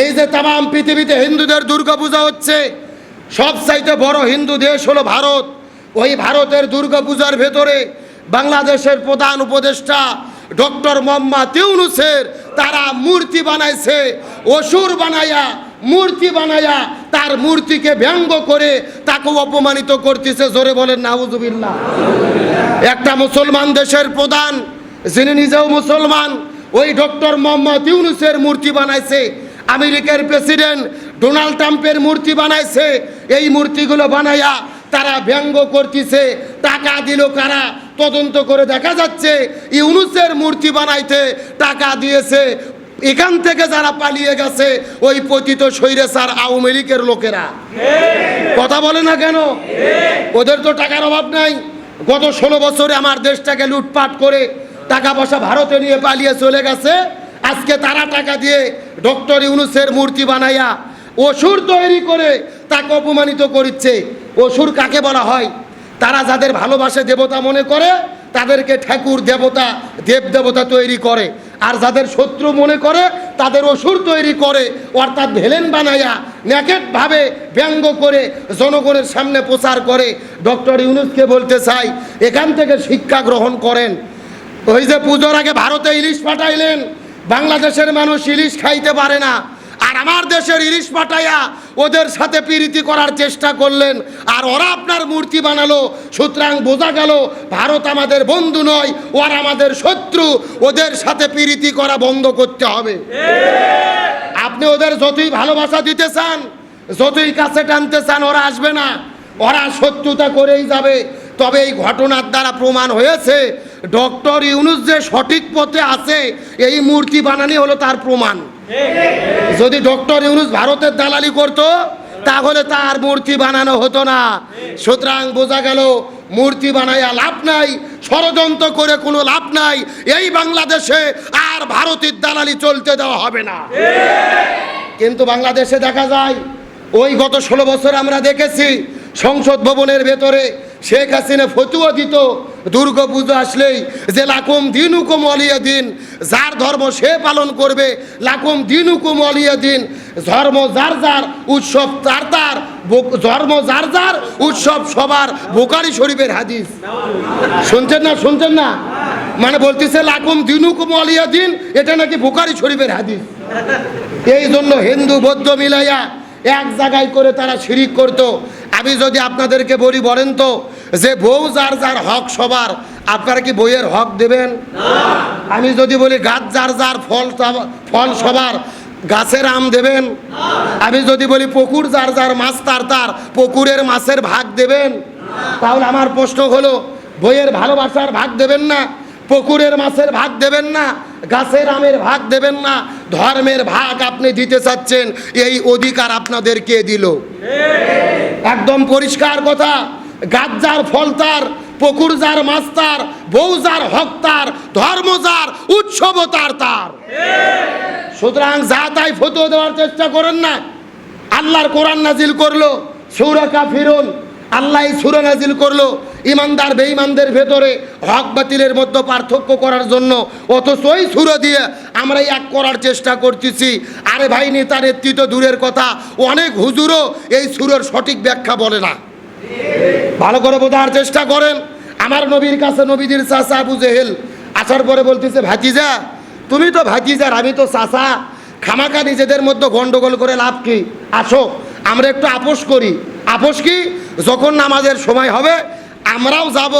এই যে তাম পৃথিবীতে হিন্দুদের দুর্গাপূজা হচ্ছে, সবচাইতে বড় হিন্দু দেশ হলো ভারত। ওই ভারতের দুর্গাপূজার ভেতরে বাংলাদেশের প্রধান উপদেষ্টা ডক্টর মোহাম্মদ ইউনূসের তারা মূর্তি বানাইছে, অসুর বানাইয়া মূর্তি বানাইয়া তার মূর্তিকে ব্যঙ্গ করে তাকে অপমানিত করতেছে। জোরে বলেন নাউজুবিল্লাহ। একটা মুসলমান দেশের প্রধান যিনি নিজেও মুসলমান, ওই ডক্টর মোহাম্মদ ইউনূসের মূর্তি বানাইছে। আমেরিকার প্রেসিডেন্ট ডোনাল্ড ট্রাম্পের মূর্তি বানাইছে। এই মূর্তিগুলো বানাইয়া তারা ব্যঙ্গ করতেছে। টাকা দিল কারা? তদন্ত করে দেখা যাচ্ছে ইউনূসের মূর্তি বানাইতে টাকা দিয়েছে এখান থেকে যারা পালিয়ে গেছে ওই পতিত স্বৈরাচার আওয়ামী লীগের লোকেরা। কথা বলে না কেন? ওদের তো টাকার অভাব নাই। গত 16 বছরে আমার দেশটাকে লুটপাট করে টাকা পয়সা ভারতে নিয়ে পালিয়ে চলে গেছে। আজকে তারা টাকা দিয়ে ডক্টর ইউনূসের মূর্তি বানাইয়া অসুর তৈরি করে তাকে অপমানিত করছে। অসুর কাকে বলা হয়? তারা যাদের ভালোবাসে দেবতা মনে করে তাদেরকে ঠাকুর দেবতা দেব দেবতা তৈরি করে, আর যাদের শত্রু মনে করে তাদের অসুর তৈরি করে, অর্থাৎ ভিলেন বানাইয়া নেকেটভাবে ব্যঙ্গ করে জনগণের সামনে প্রচার করে। ডক্টর ইউনূসকে বলতে চাই, এখান থেকে শিক্ষা গ্রহণ করেন। ওই যে পুজোর আগে ভারতে ইলিশ পাঠাইলেন, বাংলাদেশের মানুষ ইলিশ খাইতে পারে না, আর আমার দেশের ইলিশ পাঠাইয়া ওদের সাথে প্রীতি করার চেষ্টা করলেন, আর ওরা আপনার মূর্তি বানালো। সুতরাং বোঝা গেল ভারত আমাদের বন্ধু নয়, ওরা আমাদের শত্রু। ওদের সাথে প্রীতি করা বন্ধ করতে হবে। আপনি ওদের যতই ভালোবাসা দিতে চান, যতই কাছে টানতে চান, ওরা আসবে না, ওরা শত্রুতা করেই যাবে। তবে এই ঘটনার দ্বারা প্রমাণ হয়েছে ডক্টর ইউনূস যে সঠিক পথে আছে, এই মূর্তি বানানি হলো তার প্রমাণ। যদি ডক্টর ইউনূস ভারতের দালালি করত তাহলে তার মূর্তি বানানো হতো না। সুতরাং বোঝা গেল মূর্তি বানাইয়া লাভ নাই, ষড়যন্ত্র করে কোনো লাভ নাই। এই বাংলাদেশে আর ভারতের দালালি চলতে দেওয়া হবে না। কিন্তু বাংলাদেশে দেখা যায় ওই গত 16 বছর আমরা দেখেছি সংসদ ভবনের ভেতরে শেখ হাসিনা ফতুয়া দিত দুর্গা পুজো আসলেই যে লাকুম দিনুকুম ওয়ালিয়া দিন, যার ধর্ম সে পালন করবে। লাকুম দিনুকুম ওয়ালিয়া দিন, ধর্ম যার যার, উৎসব তার তার, ধর্ম যার যার, উৎসব সবার। বুখারী শরীফের হাদিস। শুনছেন না? শুনছেন না? মানে বলতেছে লাকুম দিনুকুম ওয়ালিয়া দিন, এটা নাকি বুখারী শরীফের হাদিস। এই জন্য হিন্দু বৌদ্ধ মিলাইয়া এক জায়গায় করে তারা শিরিক করত। আমি যদি আপনাদেরকে বলি, বলেন তো যে বউ যার যার হক সবার, আপনারা কি বইয়ের হক দেবেন? আমি যদি বলি গাছ যার যার, ফল সবার, গাছের আম দেবেন? আমি যদি বলি পুকুর যার যার, মাছ তার তার, পুকুরের মাছের ভাগ দেবেন? তাহলে আমার প্রশ্ন হলো, বইয়ের ভালোবাসার ভাগ দেবেন না, পুকুরের মাছের ভাগ দেবেন না, গাছের আমের ভাগ দেবেন না, ধর্মের ভাগ আপনি দিতে চাচ্ছেন, এই অধিকার আপনাদের কে দিল? একদম পরিষ্কার কথা। গাছ যার, ফল তার, পুকুর যার, মাছ তার, বউ যার, হক তার, ধর্ম যার, উৎসব তার তার। সুতরাং যা তাই ফতোয়া দেওয়ার চেষ্টা করেন না। আল্লাহর কোরআন নাজিল করলো সূরা কাফিরুন, আল্লাহ সূরা নাজিল করলো ইমানদার বেঈমানদের ভেতরে হক বাতিলের মধ্যে পার্থক্য করার জন্য, অথচ ওই সূরা দিয়ে আমরা এক করার চেষ্টা করতেছি। আরে ভাই, নেতা নেতৃত্ব দূরের কথা, অনেক হুজুরও এই সূরার সঠিক ব্যাখ্যা বলে না। ভালো করে বোঝার চেষ্টা করেন। আমার নবীর কাছে নবীদের চাচা আবু জেহেল আসার পরে বলতেছে, ভাতিজা তুমি তো ভাতিজার, আমি তো চাচা, খামাকা নিজেদের মধ্যে গন্ডগোল করে লাভ কি? আসো আমরা একটু আপোষ করি। আপোষ কি? যখন নামাজের সময় হবে আমরাও যাব,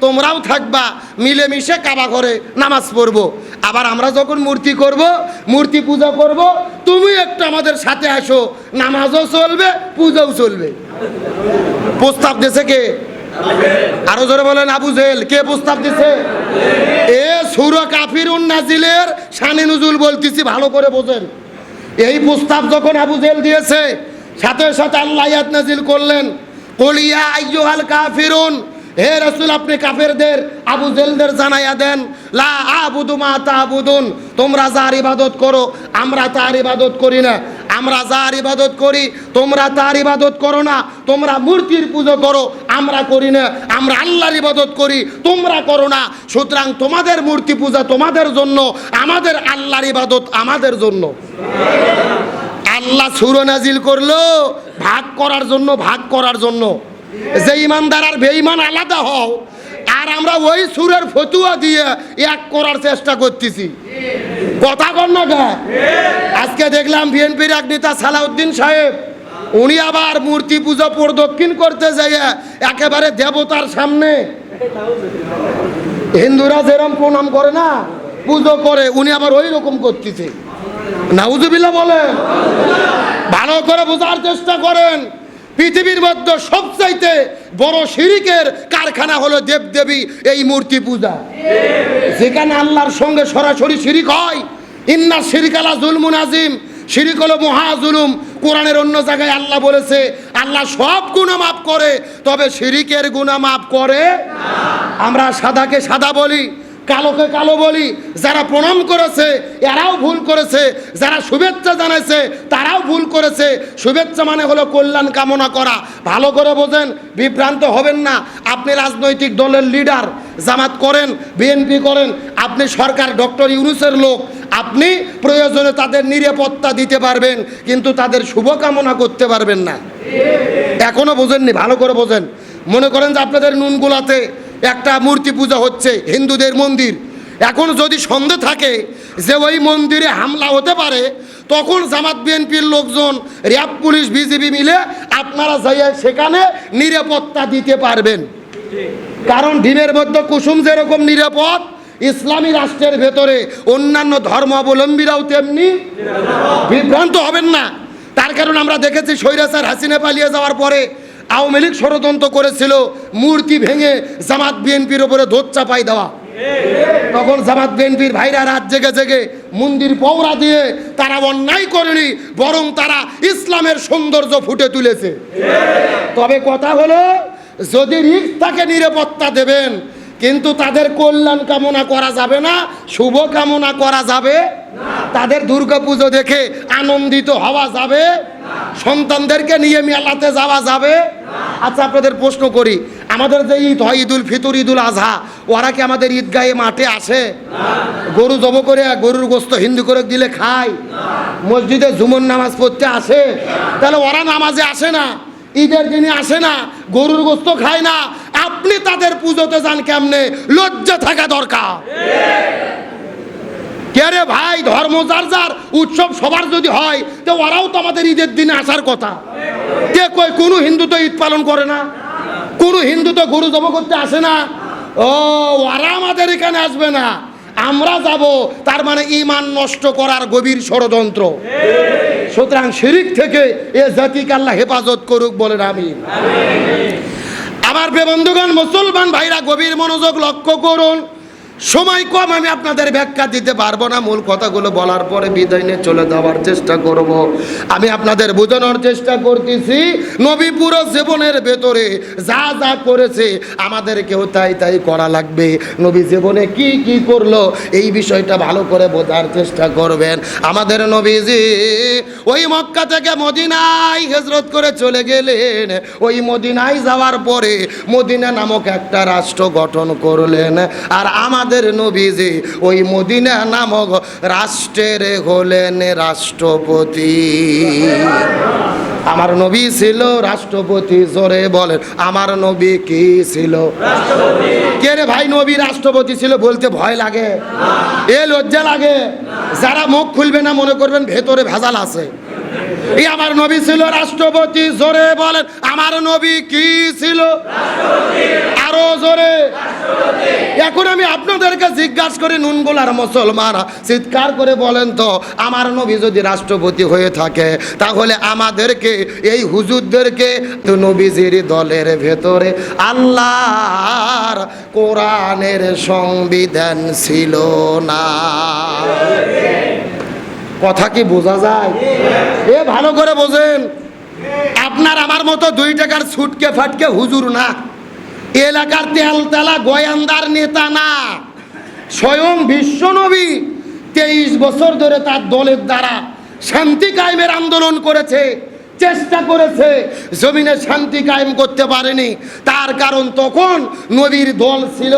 তোমরাও থাকবা, মিলেমিশে কাবা ঘরে নামাজ পড়বো। আবার আমরা যখন মূর্তি করব, মূর্তি পূজা করব, তুমি একটু আমাদের সাথে আসো, নামাজও চলবে, পূজাও চলবে। প্রস্তাব দিয়েছে কে? আরো জোরে বলেন। আবু জেহেল। কে প্রস্তাব দিছে? এ সূরা কাফিরুন নাজিলের শানে নুজুল বলতেছি, ভালো করে বোঝেন। এই প্রস্তাব যখন আবু জেহেল দিয়েছে, সাথে সাথে আল্লাহ আয়াত নাজিল করলেন, কুল ইয়া আইয়ুহাল কাফিরুন, হে রাসূল আপনি কাফেরদের, আবু জেহেলদের জানাইয়া দেন, লা আবুদু মা তা'বুদুন, তোমরা যার ইবাদত করো আমরা তার ইবাদত করি না। আমরা যার ইবাদত করি তোমরা তার ইবাদত করো না। তোমরা মূর্তির পুজো করো, আমরা করি না। আমরা আল্লাহর ইবাদত করি, তোমরা করো না। সুতরাং তোমাদের মূর্তি পূজা তোমাদের জন্য, আমাদের আল্লাহর ইবাদত আমাদের জন্য। আল্লাহ সূরা নাজিল করলো ভাগ করার জন্য যে ইমানদার আর বেঈমান আলাদা হও, আর আমরা ওই সূরার ফতুয়া দিয়ে এক করার চেষ্টা করতেছি। কথা কন না গা? আজকে দেখলাম বিএনপির এক নেতা সালাউদ্দিন সাহেব, উনি আবার মূর্তি পূজা প্রদক্ষিণ করতে যাইয়া একেবারে দেবতার সামনে, হিন্দুরা যেরকম প্রণাম করে না পুজো করে, উনি আবার ওই রকম করতেছে। নাউজুবিল্লাহ বলেন। ভালো করে বোঝার চেষ্টা করেন, পৃথিবীর মধ্যে সবচাইতে বড় শিরিকের কারখানা হলো দেবদেবী এই মূর্তি পূজা। যেখানে আল্লাহর সঙ্গে সরাসরি শিরিক হয়, ইন্না শিরকা লা যুলমুন আযীম, শিরিক হলো মহা জুলুম। কোরআনের অন্য জায়গায় আল্লাহ বলেছে আল্লাহ সব গুনাহ মাফ করে, তবে শিরিকের গুনাহ মাফ করে না। আমরা সাদাকে সাদা বলি, কালোকে কালো বলি। যারা প্রণাম করেছে এরাও ভুল করেছে, যারা শুভেচ্ছা জানাইছে তারাও ভুল করেছে। শুভেচ্ছা মানে হলো কল্যাণ কামনা করা। ভালো করে বোঝেন, বিভ্রান্ত হবেন না। আপনি রাজনৈতিক দলের লিডার, জামাত করেন, বিএনপি করেন, আপনি সরকার ডক্টর ইউনূসের লোক, আপনি প্রয়োজনে তাদের নিরাপত্তা দিতে পারবেন, কিন্তু তাদের শুভকামনা করতে পারবেন না। এখনো বোঝেননি? ভালো করে বোঝেন। মনে করেন যে আপনাদের নুনগুলাতে একটা মূর্তি পূজা হচ্ছে, হিন্দুদের মন্দির। এখন যদি সন্দেহ থাকে যে ওই মন্দিরে হামলা হতে পারে, তখন জামাত বিএনপির লোকজন, র্যাব, পুলিশ, বিজিবি মিলে আপনারা যাইয়া সেখানে নিরাপত্তা দিতে পারবেন। কারণ ডিমের মধ্যে কুসুম যেরকম নিরাপদ, ইসলামী রাষ্ট্রের ভেতরে অন্যান্য ধর্মাবলম্বীরাও তেমনি বিভ্রান্ত হবেন না। তার কারণ আমরা দেখেছি স্বৈরাচার হাসিনা পালিয়ে যাওয়ার পরে আওয়ামী লীগ ষড়যন্ত্র করেছিল মূর্তি ভেঙে জামাত বিএনপির উপরে দোষ চাপাই দেওয়া। তখন জামাত বিএনপির ভাইরা রাত জেগে জেগে মন্দির পৌরা দিয়ে তারা অন্যায় করেনি, বরং তারা ইসলামের সৌন্দর্য ফুটে তুলেছে। তবে কথা হলো, যদি রিস্ক থাকে নিরাপত্তা দেবেন, কিন্তু তাদের কল্যাণ কামনা করা যাবে না, শুভ কামনা করা যাবে না। তাদের দুর্গাপুজো দেখে আনন্দিত হওয়া যাবে না, সন্তানদেরকে নিয়ে মেলাতে যাওয়া যাবে না। আচ্ছা, আপনাদের প্রশ্ন করি, আমাদের যে ঈদ হয়, ঈদুল ফিতর, ঈদুল আজহা, ওরা কি আমাদের ঈদগাহে মাঠে আসে? গরু জব করে গরুর গোস্ত হিন্দু করে দিলে খায়? মসজিদে জুমন নামাজ পড়তে আসে? তাহলে ওরা নামাজে আসে না, ঈদের দিনে আসে না, গরুর গোস্ত খায় না, আপনি তাদের পুজোতে যান কেমনে? লজ্জা থাকা দরকার। কে রে ভাই, ধর্ম যার যার, উৎসব সবার যদি হয়, তো ওরাও তো আমাদের ঈদের দিনে আসার কথা। কে কই? কোনো হিন্দু তো ঈদ পালন করে না, কোনো হিন্দু তো গরু জব করতে আসে না। ও, ওরা আমাদের এখানে আসবে না, আমরা যাব, তার মানে ঈমান নষ্ট করার গভীর ষড়যন্ত্র। সুতরাং শিরিক থেকে এ জাতিকে আল্লাহ হেফাজত করুক, বলেন আমিন। আমার বন্ধুগণ, মুসলমান ভাইরা, গভীর মনোযোগ লক্ষ্য করুন। সময় কম, আমি আপনাদের ব্যাখ্যা দিতে পারবো না। মূল কথাগুলো বলার পরে বিদায় নিয়ে চলে যাওয়ার চেষ্টা করব। আমি আপনাদের বোঝানোর চেষ্টা করতেছি, নবী পুরো জীবনের ভেতরে যা যা করেছে আমাদেরকেও তাই তাই করা লাগবে। নবী জীবনে কি কি করলো এই বিষয়টা ভালো করে বোঝার চেষ্টা করবেন। আমাদের নবীজি ওই মক্কা থেকে মদিনায় হিজরত করে চলে গেলেন। ওই মদিনায় যাওয়ার পরে মদিনা নামক একটা রাষ্ট্র গঠন করলেন। আর আমাদের নবীজি ওই মদিনা নামক রাষ্ট্রের হলেন রাষ্ট্রপতি। আমার নবী ছিল রাষ্ট্রপতি। জোরে বলেন, আমার নবী কি ছিল? কে রে ভাই, নবী রাষ্ট্রপতি ছিল বলতে ভয় লাগে? এ লজ্জা লাগে? যারা মুখ খুলবে না মনে করবেন ভেতরে ভেজাল আছে। এই আমার নবী ছিল রাষ্ট্রপতি। জোরে বলেন, আমার নবী কি ছিল? আরো জোরে। এখন আমি আপনাদেরকে জিজ্ঞাসা করি, নুনগোলার মুসলমান, চিৎকার করে বলেন তো, আমার নবী যদি রাষ্ট্রপতি হয়ে থাকে, তাহলে আমাদেরকে, এই হুজুরদেরকে, নবীজির দলের ভেতরে আল্লাহর কোরআনের সংবিধান ছিল না। কথা কি বোঝা যায়? এ ভালো করে বোঝেন। আপনার আমার মতো 2 টাকার ছুটকে ফাটকে হুজুর না, এলাকার তেল তেলা গোয়ান্দার নেতা না, স্বয়ং বিশ্বনবী 23 বছর ধরে তার দলের দ্বারা শান্তি কায়েমের আন্দোলন করেছে। চেষ্টা করেছে, জমিনে শান্তি কায়েম করতে পারেনি। তার কারণ তখন নবীর দল ছিল,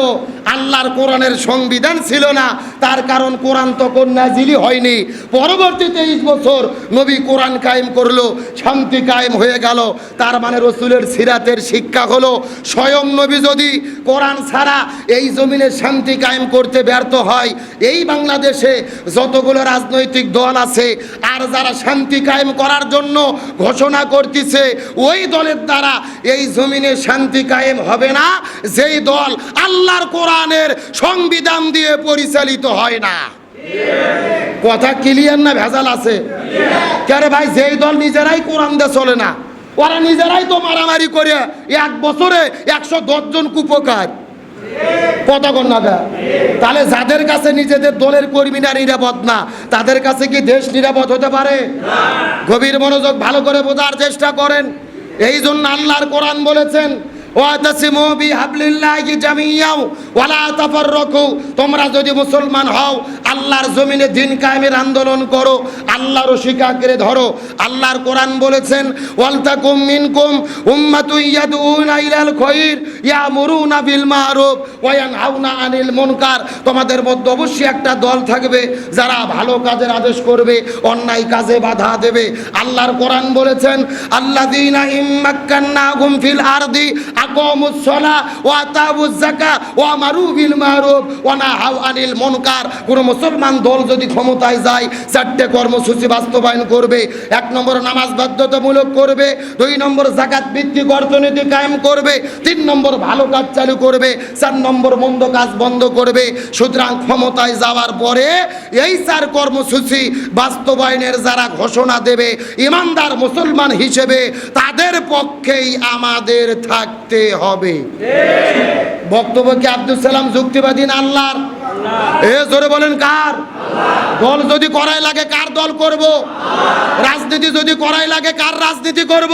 আল্লাহর কোরআনের সংবিধান ছিল না। তার কারণ কোরআন তখন নাজিলই হয়নি। পরবর্তী 23 বছর নবী কোরআন কায়েম করলো, শান্তি কায়েম হয়ে গেল। তার মানে রসুলের সিরাতের শিক্ষা হলো, স্বয়ং নবী যদি কোরআন ছাড়া এই জমিনে শান্তি কায়েম করতে ব্যর্থ হয়, এই বাংলাদেশে যতগুলো রাজনৈতিক দল আছে আর যারা শান্তি কায়েম করার জন্য ঘোষণা করতেছে, ওই দলের দ্বারা এই জমিনে শান্তি কায়েম হবে না, যেই দল আল্লাহর কোরআনের সংবিধান দিয়ে পরিচালিত হয় না। কথা ক্লিয়ার না ভেজাল আছে? কে ভাই, যেই দল নিজেরাই কোরআন দিয়ে চলে না, ওরা নিজেরাই তো মারামারি করে এক বছরে 110 জন কুপকার কতক্ষণ না। তাহলে যাদের কাছে নিজেদের দলের কর্মীরা নিরাপদ না, তাদের কাছে কি দেশ নিরাপদ হতে পারে? গভীর মনোযোগ ভালো করে বোঝার চেষ্টা করেন। এই জন্য আল্লাহর কোরআন বলেছেন, ওয়াতাসিমু বিহাবলিল্লাহি জামিয়াও ওয়ালা তাফাররাকু, তোমরা যদি মুসলমান হও আল্লাহর জমিনে দিন কায়েমের আন্দোলন করো, আল্লাহর শিকাকে ধরো। আল্লাহর কোরআন বলেছেন, ওয়ালতাকুম মিনকুম উম্মাতুন ইয়াদউনা ইলাল খায়র ইয়ামুরুনা বিল মারুফ ওয়া ইয়ানহাউনা আনিল মুনকার, তোমাদের মধ্যে অবশ্যই একটা দল থাকবে যারা ভালো কাজের আদেশ করবে, অন্যায় কাজে বাধা দেবে। আল্লাহর কোরআন বলেছেন, আল্লাযীনা ইম্মাক্কান্নাহুম ফিল আরদি আকামুস সালাহ ওয়া আতাউজ যাকাত ওয়া আমারু বিল মারুফ ওয়া নাহাউ আনিল মুনকার। কোন মুসলমান দল যদি ক্ষমতায় যায়, 4টে কর্মসূচি বাস্তবায়ন করবে। 1 নম্বর নামাজ বাধ্যতামূলক করবে, 2 নম্বর যাকাত ভিত্তিক অর্থনীতি কায়েম করবে, 3 নম্বর ভালো কাজ চালু করবে, 4 নম্বর মন্দ কাজ বন্ধ করবে। সুতরাং ক্ষমতায় যাওয়ার পরে এই 4 কর্মসূচি বাস্তবায়নের যারা ঘোষণা দেবে, ইমানদার মুসলমান হিসেবে তাদের পক্ষেই আমাদের থাকতে হবে। বক্তব্য কি আব্দুল সালাম যুক্তিবাদী না আল্লাহর? জোরে বলেন কার? দল যদি করাই লাগে কার দল করব? রাজনীতি যদি করাই লাগে কার রাজনীতি করব?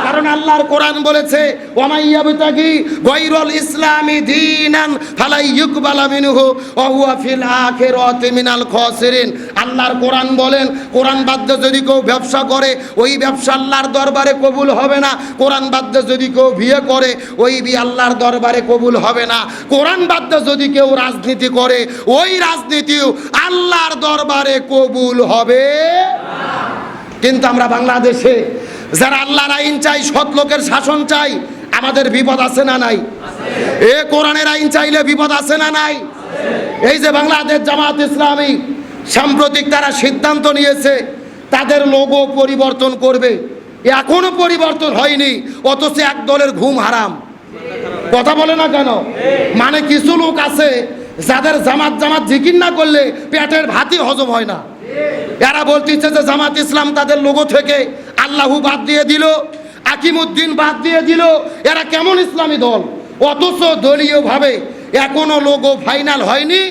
কারণ আল্লাহর কোরআন বলেছে, ওয়ামাইয়াবতাগি গায়রুল ইসলামি দীনান ফালা ইউকবালা মিনহু ওয়া হুয়া ফিল আখিরাতি মিনাল খাসিরিন। আল্লাহর কোরআন বলেন, কোরআন বাদ্য যদি কেউ ব্যবসা করে, ওই ব্যবসা আল্লাহর দরবারে কবুল হবে না। কোরআন বাদ্য যদি কেউ বিয়ে করে, ওই বিয়ে আল্লাহর দরবারে কবুল হবে না। কোরআন বাদ্য যদি কেউ রাজনীতি করে, ওই রাজনীতিও আল্লাহর দরবারে কবুল হবে না। কিন্তু আমরা বাংলাদেশে যারা আল্লাহর আইন চাই, সৎ লোকের শাসন চাই, আমাদের বিপদ আছে না নাই? এ কোরআনের আইন চাইলে বিপদ আছে না নাই? এই যে বাংলাদেশ জামাত ইসলামী সাম্প্রতিক তারা সিদ্ধান্ত নিয়েছে তাদের লোগো পরিবর্তন করবে, এখনো পরিবর্তন হয়নি, অথচ এক দলের ঘুম হারাম। কথা বলে না কেন? মানে কিছু লোক আছে যাদের জামাত জামাত জিকির না করলে পেটের ভাতই হজম হয় না। এরা বলতেছে যে জামাত ইসলাম তাদের লোগো থেকে আল্লাহু বাদ দিয়ে দিল, আকিমুদ্দিন বাদ দিয়ে দিল, এরা কেমন ইসলামী দল? অথচ দলীয়ভাবে এখনো লোগো ফাইনাল হয়নি,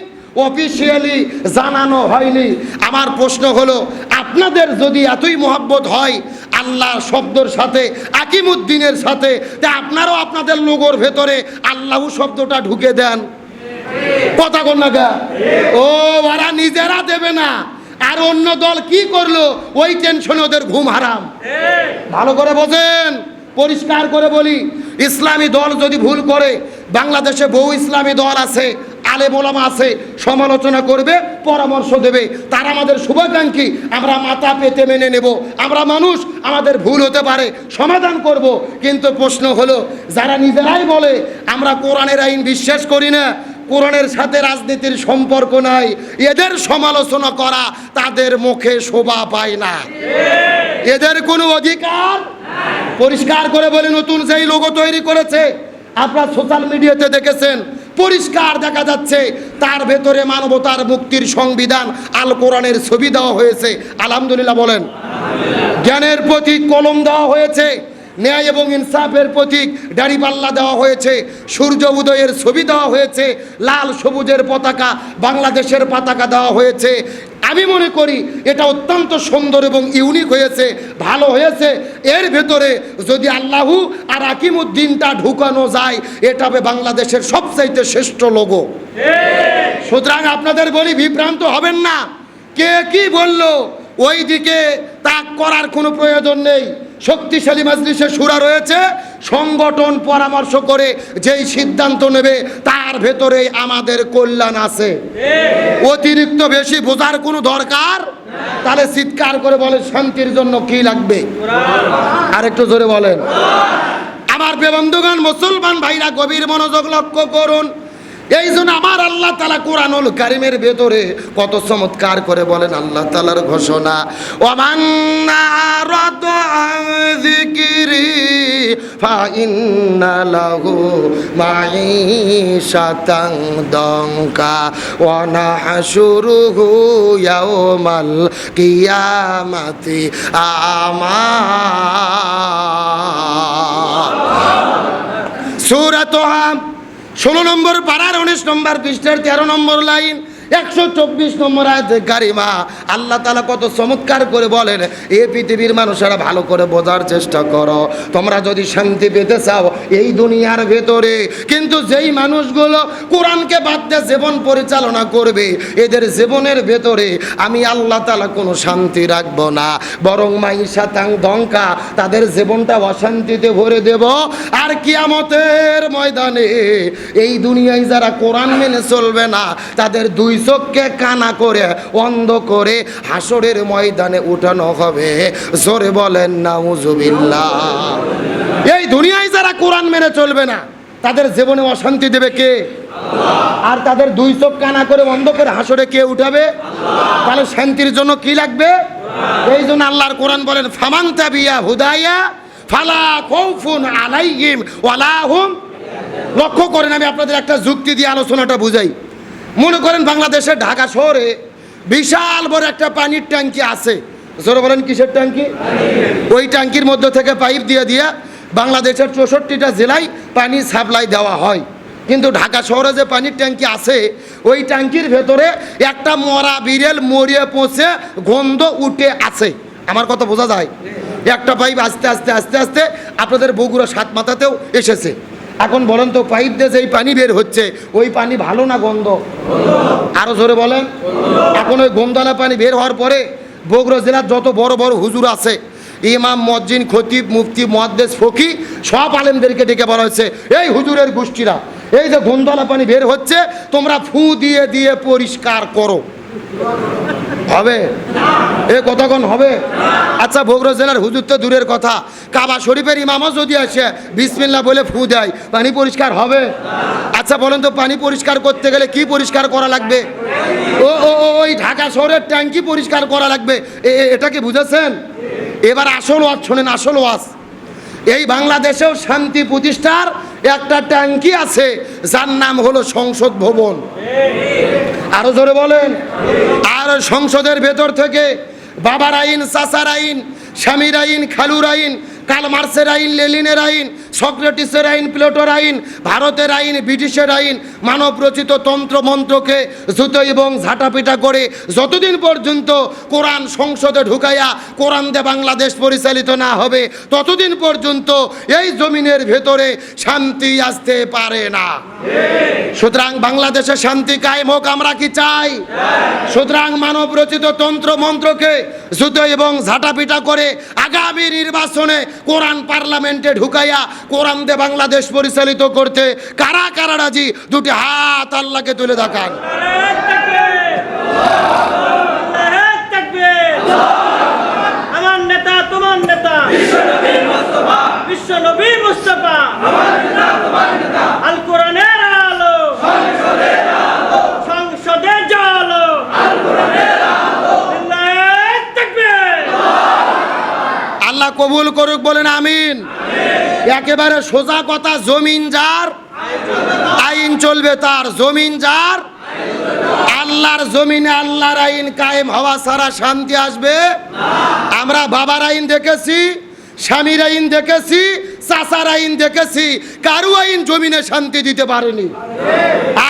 অফিসিয়ালি জানানো হয়নি। আমার প্রশ্ন হলো, আপনাদের যদি এতই মহব্বত হয় আল্লাহ শব্দের সাথে, আকিমুদ্দিনের সাথে, তা আপনারাও আপনাদের লোগোর ভেতরে আল্লাহু শব্দটা ঢুকে দেন। কথা কন না গা? ও ওরা নিজেরা দেবে না, আর অন্য দল কি করলো ওই টেনশনে ওদের ঘুম হারাম। ভালো করে বোঝেন, পরিষ্কার করে বলি, ইসলামী দল যদি ভুল করে, বাংলাদেশে বহু ইসলামী দল আছে, আলেম ওলামা আছে, সমালোচনা করবে, পরামর্শ দেবে, তারা আমাদের শুভাকাঙ্ক্ষী, আমরা মাথা পেতে মেনে নেব। আমরা মানুষ, আমাদের ভুল হতে পারে, সমাধান করব। কিন্তু প্রশ্ন হলো, যারা নিজেরাই বলে আমরা কোরআনের আইন বিশ্বাস করি না, কোরআনের সাথে রাজনীতির সম্পর্ক নাই, এদের সমালোচনা করা তাদের মুখে শোভা পায় না, এদের কোনো অধিকার। পরিষ্কার করে বলে, নতুন যেই লোগো তৈরি করেছে, আপনারা সোশ্যাল মিডিয়াতে দেখেছেন, পরিষ্কার দেখা যাচ্ছে তার ভেতরে মানবতার মুক্তির সংবিধান আল কোরআনের ছবি দেওয়া হয়েছে। আলহামদুলিল্লাহ বলেন। জ্ঞানের প্রতীক কলম দেওয়া হয়েছে, ন্যায় এবং ইনসাফের প্রতীক দাড়িপাল্লা দেওয়া হয়েছে, সূর্য উদয়ের ছবি দেওয়া হয়েছে, লাল সবুজের পতাকা বাংলাদেশের পতাকা দেওয়া হয়েছে। আমি মনে করি এটা অত্যন্ত সুন্দর এবং ইউনিক হয়েছে, ভালো হয়েছে। এর ভেতরে যদি আল্লাহু আর আকিমুদ্দিনটা ঢুকানো যায়, এটা হবে বাংলাদেশের সবচাইতে শ্রেষ্ঠ লোগো। সুতরাং আপনাদের বলি, বিভ্রান্ত হবেন না। কে কি বললো ওই দিকে তাক করার কোনো প্রয়োজন নেই। শক্তিশালী মাজলিসে শুরা রয়েছে, সংগঠন পরামর্শ করে যেই সিদ্ধান্ত নেবে তার ভেতরেই আমাদের কল্যাণ আছে। অতিরিক্ত বেশি বোঝার কোনো দরকার, তাহলে চিৎকার করে বলে শান্তির জন্য কি লাগবে? আর একটু জোরে বলেন। আমার বন্ধুগণ, মুসলমান ভাইরা গভীর মনোযোগ লক্ষ্য করুন। এই জন্য আমার আল্লাহ তাআলা কোরআনুল কারীমের ভেতরে কত চমৎকার করে বলেন আল্লাহ তাআলার ঘোষণা, ওয়ামান আরাদা আন যিকরি ফাইন্না লাহু মাঈশাতান দানকা ওয়া নাহশুরুহু ইয়াওমাল কিয়ামাতি আমা। সূরা তাহা 16 নম্বর পারার 19 নম্বর পৃষ্ঠার 13 নম্বর লাইন, 124 নম্বর আয়াতে কারিমা আল্লাহ তাআলা কত চমৎকার করে বলেন, এ পৃথিবীর মানুষেরা ভালো করে বোঝার চেষ্টা করো। তোমরা যদি শান্তি পেতে চাও এই দুনিয়ার ভেতরে, কিন্তু যেই মানুষগুলো কোরআনকে বাদ দিয়ে জীবন পরিচালনা করবে, এদের জীবনের ভেতরে আমি আল্লাহ তাআলা কোনো শান্তি রাখবো না, বরং মাইশাতাং দঙ্কা, তাদের জীবনটা অশান্তিতে ভরে দেব। আর কিয়ামতের ময়দানে এই দুনিয়ায় যারা কোরআন মেনে চলবে না, তাদের দুই চোখকে কানা করে অন্ধ করে হাসরের ময়দানে উঠানো হবে। জোরে বলেন নাউজুবিল্লাহ। এই দুনিয়ায় যারা কোরআন মেনে চলবে না, তাদের জীবনে অশান্তি দেবে কে? আর তাদের দুই চোখ কানা করে অন্ধ করে হাসরে কে উঠাবে? তাহলে শান্তির জন্য কি লাগবে? এই জন্য আল্লাহর কোরআন বলেন, ফামান তাবিয়া হুদায়া ফালা খাউফুন আলাইহিম ওয়ালা হুম। লক্ষ্য করেন, আমি আপনাদের একটা যুক্তি দিয়ে আলোচনাটা বুঝাই। মনে করেন বাংলাদেশের ঢাকা শহরে বিশাল বড় একটা পানির ট্যাঙ্কি আছে। জোরে বলেন কিসের ট্যাঙ্কি? ওই ট্যাঙ্কির মধ্যে থেকে পাইপ দিয়ে দিয়ে বাংলাদেশের 64টা জেলায় পানি সাপ্লাই দেওয়া হয়। কিন্তু ঢাকা শহরে যে পানির ট্যাঙ্কি আছে, ওই ট্যাঙ্কির ভেতরে একটা মরা বিড়াল মরিয়ে পৌঁছে গন্ধ উঠে আছে। আমার কথা বোঝা যায়? একটা পাইপ আস্তে আস্তে আস্তে আস্তে আপনাদের বগুড়া সাত মাথাতেও এসেছে। এখন বলেন তো, পাইপ দিয়ে যেই পানি বের হচ্ছে ওই পানি ভালো না গন্ধ? আরো জোরে বলেন। এখন ওই গন্ধওয়ালা পানি বের হওয়ার পরে বগুড়া জেলার যত বড় বড় হুজুর আছে, ইমাম, মজ্জিন, খতিব, মুফতি, মুহাদ্দিস, ফকি, সব আলেমদেরকে ডেকে বলা হয়েছে, এই হুজুরের গোষ্ঠীরা, এই যে গন্ধওয়ালা পানি বের হচ্ছে তোমরা ফু দিয়ে দিয়ে পরিষ্কার করো। হবে? এ কতক্ষণ হবে? আচ্ছা, বগুড়া জেলার হুজুর তো দূরের কথা, কাবা শরীফের ইমামও যদি আসে বিসমিল্লাহ বলে ফু দেয়, পানি পরিষ্কার হবে? আচ্ছা বলেন তো, পানি পরিষ্কার করতে গেলে কি পরিষ্কার করা লাগবে? ওই ঢাকা শহরের ট্যাঙ্কি পরিষ্কার করা লাগবে। এটা কি বুঝেছেন? এবার আসল ওয়াজ শোনেন, আসল ওয়াজ। এই বাংলাদেশেও শান্তি প্রতিষ্ঠার একটা ট্যাঙ্কি আছে, যার নাম হলো সংসদ ভবন। আরো জোরে বলেন। আর সংসদের ভেতর থেকে বাবার আইন, চাচার আইন, স্বামীর আইন, খালুর আইন, কার্ল মার্ক্সের আইন, লেনিনের আইন, সক্রেটিসের আইন, প্লেটোর আইন, ভারতের আইন, ব্রিটিশের আইন, মানব রচিত তন্ত্র মন্ত্রকে জুতো এবং ঝাঁটাপিটা করে যতদিন পর্যন্ত কোরআন সংসদে ঢুকাইয়া কোরআন দিয়ে বাংলাদেশ পরিচালিত না হবে, ততদিন পর্যন্ত এই জমিনের ভেতরে শান্তি আসতে পারে না। সুতরাং বাংলাদেশে শান্তি কায়েম হোক, আমরা কি চাই? সুতরাং মানব রচিত তন্ত্র মন্ত্রকে জুতো এবং ঝাঁটাপিটা করে আগামী নির্বাচনে কোরআন পার্লামেন্টে ঢুকাইয়া কোরআন দিয়ে বাংলাদেশ পরিচালিত করতে কারা কারা রাজি? দুটি হাত আল্লাহকে তুলে দেখান। আমার নেতা তোমার নেতা, বিশ্ব নবী মুস্তাফা, আল কোরআনের আলো, সংসদে জালো, আল্লাহ কবুল করুক, বলেন আমিন। একেবারে সোজা কথা, জমিন যার আইন চলবে তার। জমিন যার, আল্লাহর জমিনে আল্লাহর আইন কায়েম হওয়া ছাড়া শান্তি আসবে? আমরা বাবার আইন দেখেছি, স্বামীর আইন দেখেছি, চাচার আইন দেখেছি, কারো আইন জমিনে শান্তি দিতে পারেনি,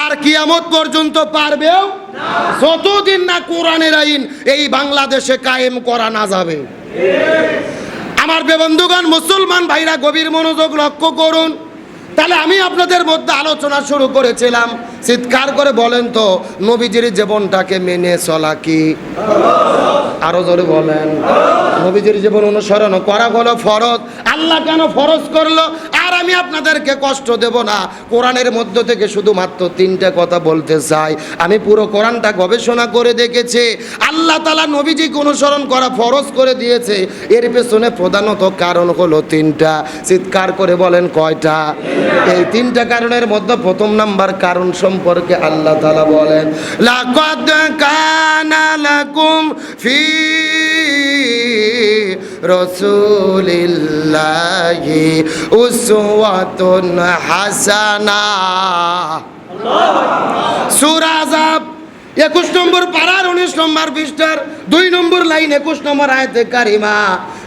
আর কিয়ামত পর্যন্ত পারবেও, যতদিন না কোরআনের আইন এই বাংলাদেশে কায়েম করা না যাবে। আমার বন্ধুগণ, মুসলমান ভাইরা গভীর মনোযোগ লক্ষ্য করুন। তাহলে আমি আপনাদের মধ্যে আলোচনা শুরু করেছিলাম, চিৎকার করে বলেন তো, নবীজির জীবনটাকে মেনে চলা কি? আরো জোরে বলেন। নবীজির জীবন অনুসরণ করা হলো ফরজ। আল্লাহ কেন ফরজ করলো? আর আমি আপনাদেরকে কষ্ট দেব না, কোরআনের মধ্য থেকে শুধুমাত্র 3টে কথা বলতে চাই। আমি পুরো কোরআনটা গবেষণা করে দেখেছি। আল্লাহ তাআলা নবীজিকে অনুসরণ করা ফরজ করে দিয়েছে, এর পেছনে প্রধানত কারণ হলো 3টা। চিৎকার করে বলেন কয়টা? এই 3টা কারণের মধ্যে প্রথম নাম্বার কারণ সম্পর্কে আল্লাহ তাআলা বলেন, লাকাদ কানা লাকুম ফি রাসূলিল্লাহি উসওয়াতুন হাসানাহ। সূরা আযাব 21 নম্বর পারার 19 নম্বর পৃষ্ঠার 2 নম্বর লাইন 21 নম্বর আয়াতে কারিমা।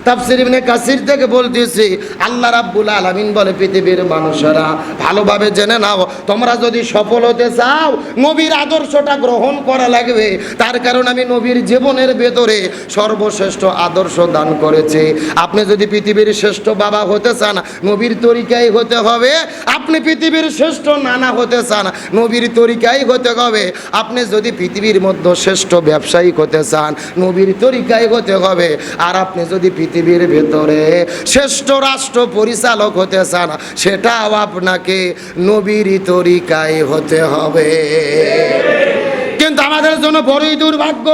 তাফসীর ইবনে কাসির থেকে বলতেছি, আল্লাহ রাব্বুল আলামিন বলে, পৃথিবীর মানুষেরা ভালোভাবে জেনে নাও, তোমরা যদি সফল হতে চাও নবীর আদর্শটা গ্রহণ করা লাগবে। তার কারণ আমি নবীর জীবনের ভেতরে সর্বশ্রেষ্ঠ আদর্শ দান করেছি। আপনি যদি পৃথিবীর শ্রেষ্ঠ বাবা হতে চান, নবীর তরিকায় হতে হবে। আপনি পৃথিবীর শ্রেষ্ঠ নানা হতে চান, নবীর তরিকায় হতে হবে। আপনি যদি পৃথিবীর মধ্যে শ্রেষ্ঠ ব্যবসায়িক হতে চান, নবীর তরিকায় হতে হবে। আর আপনি যদি পৃথিবীর ভেতরে শ্রেষ্ঠ রাষ্ট্র পরিচালক হতে চান, সেটাও আপনাকে নবীর তরিকায় হতে হবে। কিন্তু আমাদের জন্য বড়ই দুর্ভাগ্য,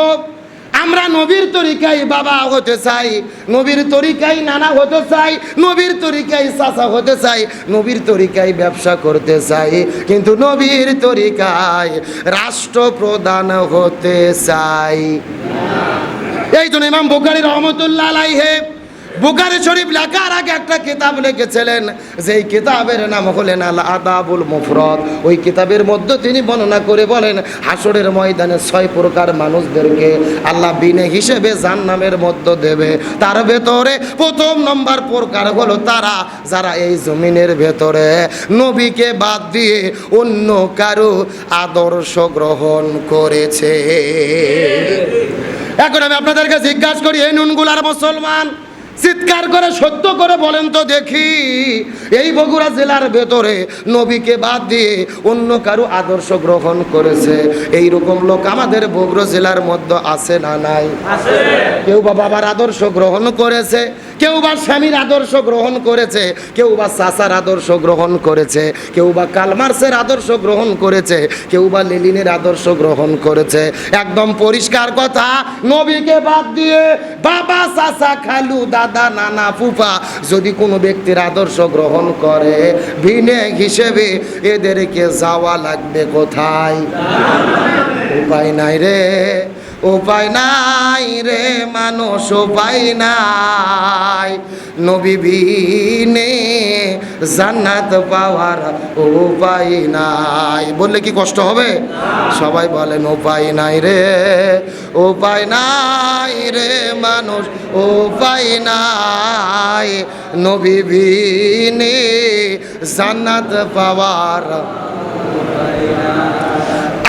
আমরা নবীর তরিকায় বাবা হতে চাই, নবীর তরিকায় নানা হতে চাই, নবীর তরিকায় চাচা হতে চাই, নবীর তরিকায় ব্যবসা করতে চাই, কিন্তু নবীর তরিকায় রাষ্ট্রপ্রধান হতে চাই। এই জন্য ইমাম বুখারী রহমতুল্লাহ আলাইহি বুখারী শরীফ লেখার আগে একটা কিতাব লিখেছিলেন, যেই কিতাবের নাম হলেন আল আদাবুল মুফরাদ। ওই কিতাবের মধ্যে তিনি বর্ণনা করে বলেন, হাসরের ময়দানে 6 প্রকার মানুষদেরকে আল্লাহ বিনে হিসেবে জাহান্নামের মধ্যে দেবে। তার ভেতরে প্রথম নম্বর প্রকার হলো তারা যারা এই জমিনের ভেতরে নবীকে বাদ দিয়ে অন্য কারো আদর্শ গ্রহণ করেছে। এখন আমি আপনাদেরকে জিজ্ঞাসা করি, এই নুনগুলার মুসলমান, চিৎকার করে সত্য করে বলেন তো দেখি, এই বগুড়া জেলার ভেতরে নবীকে বাদ দিয়ে অন্য কারো আদর্শ গ্রহণ করেছে এই রকম লোক আমাদের বগুড়া জেলার মধ্যে আছে না নাই? কেউ বা বাবার আদর্শ গ্রহণ করেছে, কেউ বা স্বামীর আদর্শ গ্রহণ করেছে, কেউ বা চাচার আদর্শ গ্রহণ করেছে, কেউ বা কালমার্সের আদর্শ গ্রহণ করেছে, কেউ বা লেনিনের আদর্শ গ্রহণ করেছে। একদম পরিষ্কার কথা, নবীকে বাদ দিয়ে বাবা, চাচা, খালু, দাদা, নানা, ফুফা যদি কোনো ব্যক্তির আদর্শ গ্রহণ করে, ভিনে হিসেবে এদেরকে যাওয়া লাগবে কোথায়? উপায় নাই রে, উপায় নাই রে মানুষ, উপায় নাই। নবী বিনে জান্নাত পাওয়ার উপায় নাই। বললে কি কষ্ট হবে? সবাই বলেন উপায় নাই রে, উপায় নাই রে মানুষ, উপায় নাই। নবী বিনে জান্নাত পাওয়ার।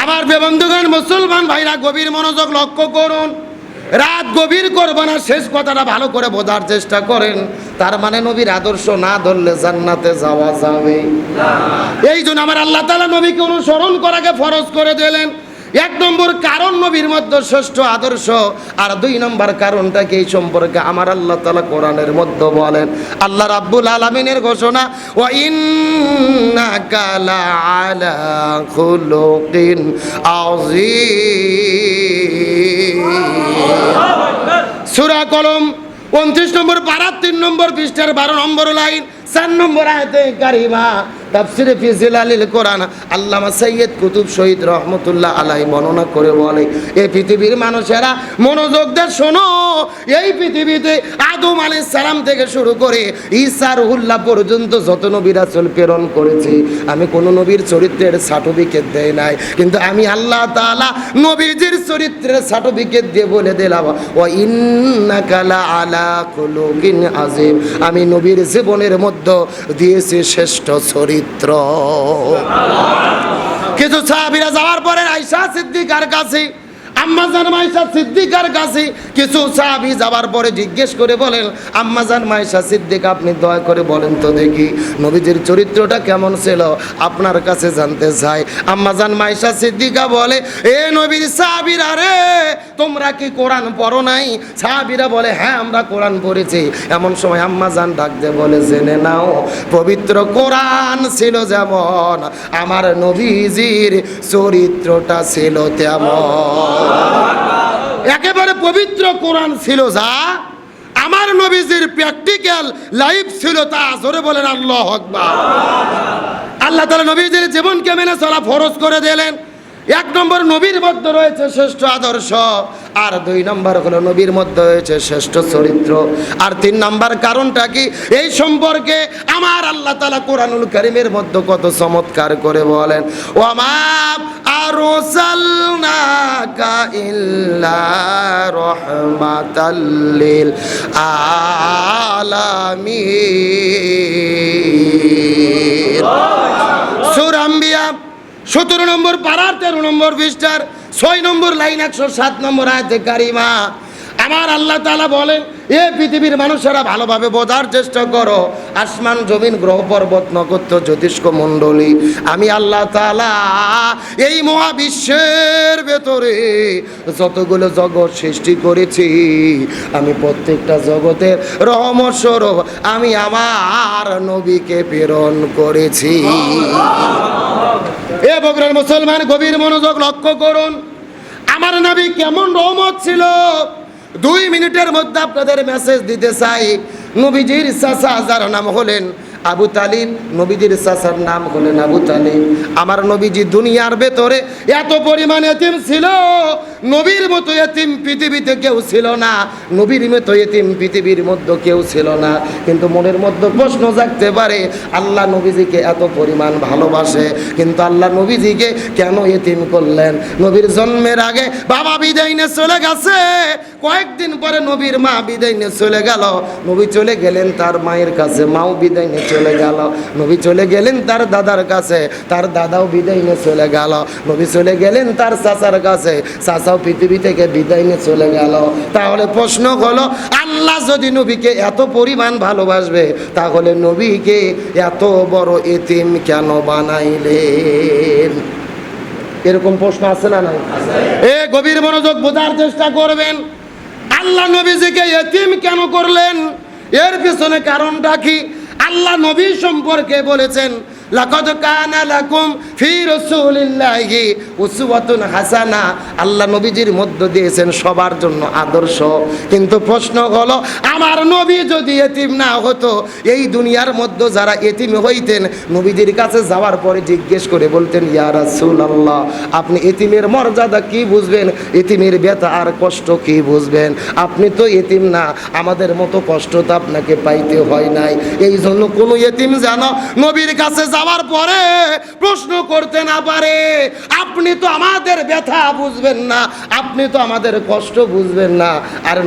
আমার বন্ধুগণ, মুসলমান ভাইরা গভীর মনোযোগ লক্ষ্য করুন, রাত গভীর করবেন না, শেষ কথাটা ভালো করে বোঝার চেষ্টা করেন। তার মানে নবীর আদর্শ না ধরলে জান্নাতে যাওয়া যাবে? এই জন্য আমার আল্লাহ তাআলা নবীকে অনুসরণ করাকে ফরজ করে দিলেন। 1 নম্বর কারণ নবীর মধ্যে শ্রেষ্ঠ আদর্শ, আর 2 নম্বর কারণটা কি এই সম্পর্কে আমার আল্লাহ তাআলা কোরআনের মধ্যে বলেন। আল্লাহ রাব্বুল আলামিনের ঘোষণা, ওয়া ইন্নাকা লাআলা খুলুকিন আযীম। সূরা কলম 29 নম্বর পারা 3 নম্বর পৃষ্ঠার 12 নম্বর লাইন 4 নম্বর আয়াতে কারিমা। তাফসীরে ফি জিলালিল কোরআন আল্লামা সৈয়দ কুতুব শহীদ রহমতুল্লাহ আলাইহি বর্ণনা করে বলে, এই পৃথিবীর মানুষেরা মনোযোগ দিয়ে শোনো, এই পৃথিবীতে আদম আলাইহিস সালাম থেকে শুরু করে ঈসা রুহুল্লাহ পর্যন্ত যত নবী রাসূল প্রেরণ করেছি, আমি কোন নবীর চরিত্রের সার্টিফিকেট দেই নাই, কিন্তু আমি আল্লাহ তাআলা নবীজির চরিত্রের সার্টিফিকেট দিয়ে বলে দিলাম, ওয়া ইন্নাকা লাআলা খুলুকিন আযীম। আমি নবীর জীবনের মধ্যে দিয়েছি শ্রেষ্ঠ চরিত্র। কিছু সাহাবীরা যাওয়ার পরে আয়েশা সিদ্দিকার কাছে আম্মাজান মায়েশা সিদ্দিকার কাছে কিছু সাহাবী যাবার পরে জিজ্ঞেস করে বলেন, আম্মাজান মায়েশা সিদ্দিক, আপনি দয়া করে বলেন তো দেখি নবীজির চরিত্রটা কেমন ছিল, আপনার কাছে জানতে চাই। আম্মাজান মায়েশা সিদ্দিকা বলে, এ নবীর সাহাবীরা রে, তোমরা কি কোরআন পড়ো নাই? সাহাবীরা বলে, হ্যাঁ আমরা কোরআন পড়েছি। এমন সময় আম্মাজান ডাক দিয়ে বলে, জেনে নাও পবিত্র কোরআন ছিল যেমন, আমার নবীজির চরিত্রটা ছিল তেমন। একেবারে পবিত্র কোরআন ছিল যা, আমার নবীজির প্র্যাকটিক্যাল লাইফ ছিল তা। জোরে বলেন আল্লাহু আকবার। আল্লাহ তাআলা নবীজির জীবনকে মেনে চলা ফরজ করে দিলেন। এক নম্বর, নবীর মধ্যে রয়েছে শ্রেষ্ঠ আদর্শ, আর দুই নম্বর হলো নবীর মধ্যে রয়েছে শ্রেষ্ঠ চরিত্র, আর তিন নম্বর কারণটা কি, এই সম্পর্কে আমার আল্লাহ তাআলা কোরআনুল কারীমের মধ্যে কত চমৎকার করে বলেন, ওয়ামা আরসালনাকা ইল্লা রাহমাতাল লিল আলামিন। সূরা আম্বিয়া 17 নম্বর পারার 13 নম্বর পৃষ্ঠার 6 নম্বর লাইন 107 নম্বর আয়াতে কারিমা আমার আল্লাহ তাআলা বলেন, এ পৃথিবীর মানুষেরা ভালোভাবে বোঝার চেষ্টা করো, আসমান জমিন গ্রহ পর্বত নক্ষত্র জ্যোতিষ্ক মণ্ডলী, আমি আল্লাহ তাআলা এই মহাবিশ্বের ভেতরে যতগুলো জগৎ সৃষ্টি করেছি, আমি প্রত্যেকটা জগতের রহমত স্বরূপ আমি আমার নবীকে প্রেরণ করেছি। এ বগুড়ার মুসলমান গভীর মনোযোগ লক্ষ্য করুন, আমার নবী কেমন রহমত ছিল 2 মিনিটের মধ্যে আপনাদের মেসেজ দিতে চাই। নবীজির চাচা যার নাম হলেন আবু তালিব, নবীজির চাচার নাম হলেন আবু তালিব। আমার নবীজি দুনিয়ার ভেতরে এত পরিমাণ এতিম ছিল, নবীর মতো এতিম পৃথিবীতে কেউ ছিল না, নবীর মতো এতিম পৃথিবীর মধ্যে কেউ ছিল না। কিন্তু মনের মধ্যে প্রশ্ন জাগতে পারে, আল্লাহ নবীজিকে এত পরিমাণ ভালোবাসে, কিন্তু আল্লাহ নবীজিকে কেন এতিম করলেন? নবীর জন্মের আগে বাবা বিদায় নিয়ে চলে গেছে, কয়েকদিন পরে নবীর মা বিদায় নিয়ে চলে গেল, নবী চলে গেলেন তার মায়ের কাছে, মাও বিদায় নিয়ে চলে গেল, নবী চলে গেলেন তার দাদার কাছে, তার দাদাও বিদায় নিয়ে চলে গেল, নবী চলে গেলেন তার চাচার কাছে, চাচাও পৃথিবী থেকে বিদায় নিয়ে চলে গেল। তাহলে প্রশ্ন হলো, আল্লাহ যদি নবীকে এত পরিমাণ ভালোবাসবে, তাহলে নবীকে এত বড় এতিম কেন বানাইলেন? এরকম প্রশ্ন আছে না নাই? এ গভীর মনোযোগ বোঝার চেষ্টা করবেন, আল্লাহ নবীজিকে এতিম কেন করলেন? এর পিছনে কারণটা কি? আল্লাহ নবী সম্পর্কে বলেছেন, লাকাদ কানা লাকুম ফি রাসূলিল্লাহি উসওয়াতুন হাসানা। আল্লাহ নবীজির মধ্য দিয়েছেন সবার জন্য আদর্শ। কিন্তু প্রশ্ন হলো, আমার নবী যদি এতিম না হতো, এই দুনিয়ার মধ্যে যারা এতিম হইতেন, নবীজির কাছে যাওয়ার পরে জিজ্ঞেস করে বলতেন, ইয়া রাসূলুল্লাহ, আপনি এতিমের মর্যাদা কি বুঝবেন? এতিমের ব্যথা আর কষ্ট কি বুঝবেন? আপনি তো এতিম না, আমাদের মতো কষ্ট তো আপনাকে পাইতে হয় নাই। এই জন্য কোনো এতিম যেন নবীর কাছে যাওয়ার পরে প্রশ্ন করতে না পারে, আপনি তো আমাদের ব্যথা বুঝবেন না, আপনি তো আমাদের কষ্ট বুঝবেন না। আর